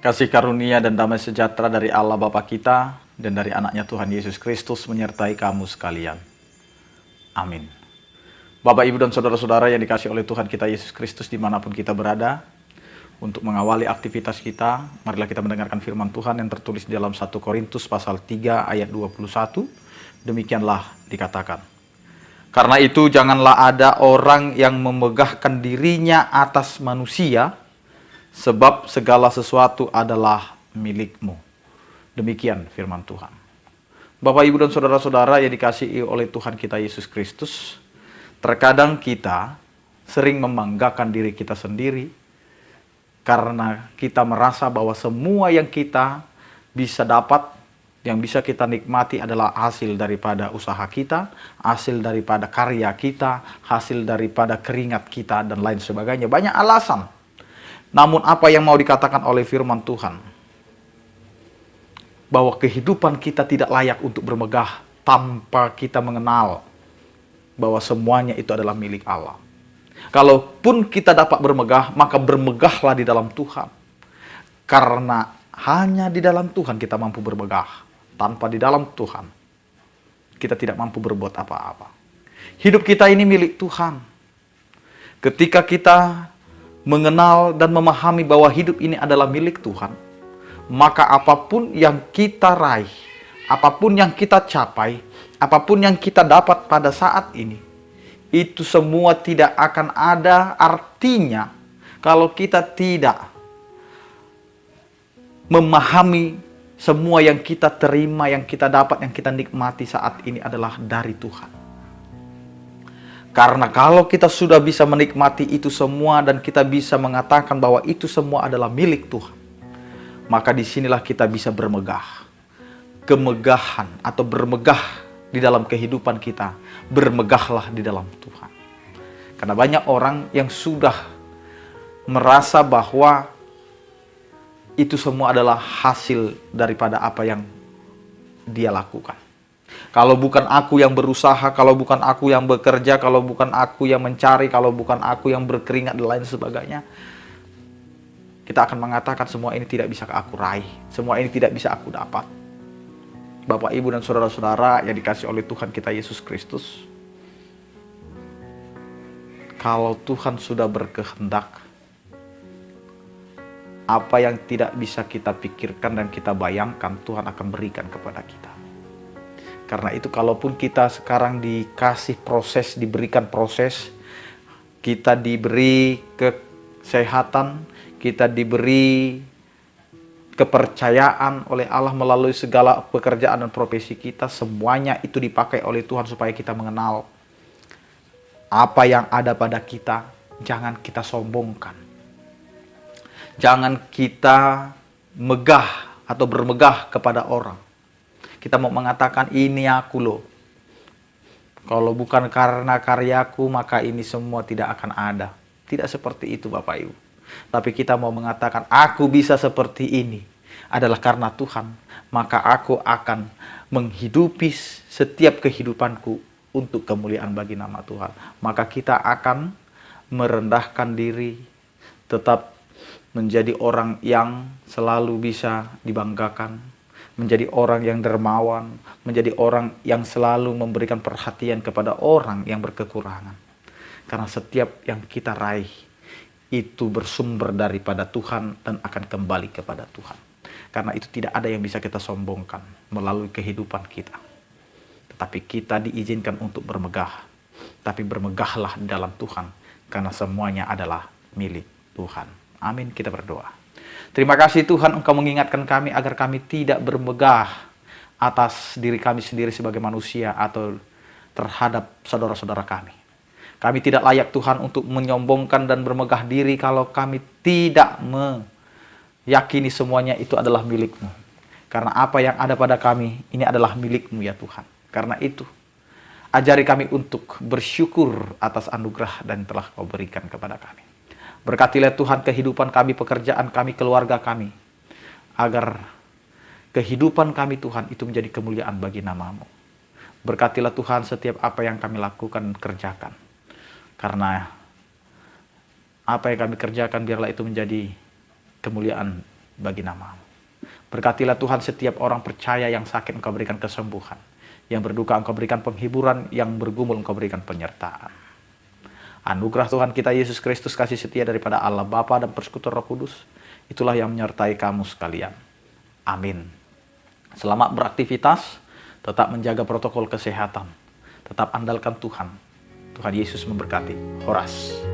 Kasih karunia dan damai sejahtera dari Allah Bapa kita dan dari anaknya Tuhan Yesus Kristus menyertai kamu sekalian. Amin. Bapak, Ibu, dan saudara-saudara yang dikasihi oleh Tuhan kita Yesus Kristus dimanapun kita berada, untuk mengawali aktivitas kita, marilah kita mendengarkan firman Tuhan yang tertulis di dalam 1 Korintus pasal 3 ayat 21. Demikianlah dikatakan. Karena itu janganlah ada orang yang memegahkan dirinya atas manusia, sebab segala sesuatu adalah milikmu. Demikian firman Tuhan. Bapak, Ibu, dan saudara-saudara yang dikasihi oleh Tuhan kita Yesus Kristus, terkadang kita sering membanggakan diri kita sendiri karena kita merasa bahwa semua yang kita bisa dapat, yang bisa kita nikmati adalah hasil daripada usaha kita, hasil daripada karya kita, hasil daripada keringat kita, dan lain sebagainya. Banyak alasan. Namun apa yang mau dikatakan oleh firman Tuhan? Bahwa kehidupan kita tidak layak untuk bermegah tanpa kita mengenal bahwa semuanya itu adalah milik Allah. Kalaupun kita dapat bermegah, maka bermegahlah di dalam Tuhan. Karena hanya di dalam Tuhan kita mampu bermegah. Tanpa di dalam Tuhan, kita tidak mampu berbuat apa-apa. Hidup kita ini milik Tuhan. Ketika kita mengenal dan memahami bahwa hidup ini adalah milik Tuhan, maka apapun yang kita raih, apapun yang kita capai, apapun yang kita dapat pada saat ini, itu semua tidak akan ada artinya kalau kita tidak memahami semua yang kita terima, yang kita dapat, yang kita nikmati saat ini adalah dari Tuhan. Karena kalau kita sudah bisa menikmati itu semua dan kita bisa mengatakan bahwa itu semua adalah milik Tuhan, maka disinilah kita bisa bermegah. Kemegahan atau bermegah di dalam kehidupan kita, bermegahlah di dalam Tuhan. Karena banyak orang yang sudah merasa bahwa itu semua adalah hasil daripada apa yang dia lakukan. Kalau bukan aku yang berusaha, kalau bukan aku yang bekerja, kalau bukan aku yang mencari, kalau bukan aku yang berkeringat dan lain sebagainya, kita akan mengatakan semua ini tidak bisa aku raih, semua ini tidak bisa aku dapat. Bapak, Ibu, dan saudara-saudara yang dikasihi oleh Tuhan kita Yesus Kristus, kalau Tuhan sudah berkehendak, apa yang tidak bisa kita pikirkan dan kita bayangkan, Tuhan akan berikan kepada kita. Karena itu kalaupun kita sekarang dikasih proses, diberikan proses, kita diberi kesehatan, kita diberi kepercayaan oleh Allah melalui segala pekerjaan dan profesi kita, semuanya itu dipakai oleh Tuhan supaya kita mengenal apa yang ada pada kita. Jangan kita sombongkan. Jangan kita megah atau bermegah kepada orang. Kita mau mengatakan ini aku loh. Kalau bukan karena karyaku maka ini semua tidak akan ada. Tidak seperti itu Bapak Ibu. Tapi kita mau mengatakan aku bisa seperti ini adalah karena Tuhan. Maka aku akan menghidupi setiap kehidupanku untuk kemuliaan bagi nama Tuhan. Maka kita akan merendahkan diri, tetap menjadi orang yang selalu bisa dibanggakan, menjadi orang yang dermawan, menjadi orang yang selalu memberikan perhatian kepada orang yang berkekurangan. Karena setiap yang kita raih itu bersumber daripada Tuhan dan akan kembali kepada Tuhan. Karena itu tidak ada yang bisa kita sombongkan melalui kehidupan kita. Tetapi kita diizinkan untuk bermegah. Tapi bermegahlah di dalam Tuhan, karena semuanya adalah milik Tuhan. Amin, kita berdoa. Terima kasih Tuhan, Engkau mengingatkan kami agar kami tidak bermegah atas diri kami sendiri sebagai manusia atau terhadap saudara-saudara kami. Kami tidak layak Tuhan untuk menyombongkan dan bermegah diri kalau kami tidak meyakini semuanya itu adalah milik-Mu. Karena apa yang ada pada kami ini adalah milik-Mu ya Tuhan. Karena itu, ajari kami untuk bersyukur atas anugerah dan telah Kau berikan kepada kami. Berkatilah Tuhan kehidupan kami, pekerjaan kami, keluarga kami. Agar kehidupan kami Tuhan itu menjadi kemuliaan bagi nama-Mu. Berkatilah Tuhan setiap apa yang kami lakukan dan kerjakan. Karena apa yang kami kerjakan biarlah itu menjadi kemuliaan bagi nama-Mu. Berkatilah Tuhan setiap orang percaya yang sakit Engkau berikan kesembuhan. Yang berduka Engkau berikan penghiburan, yang bergumul Engkau berikan penyertaan. Anugerah Tuhan kita Yesus Kristus, kasih setia daripada Allah Bapa dan persekutuan Roh Kudus, itulah yang menyertai kamu sekalian. Amin. Selamat beraktivitas, tetap menjaga protokol kesehatan, tetap andalkan Tuhan. Tuhan Yesus memberkati. Horas.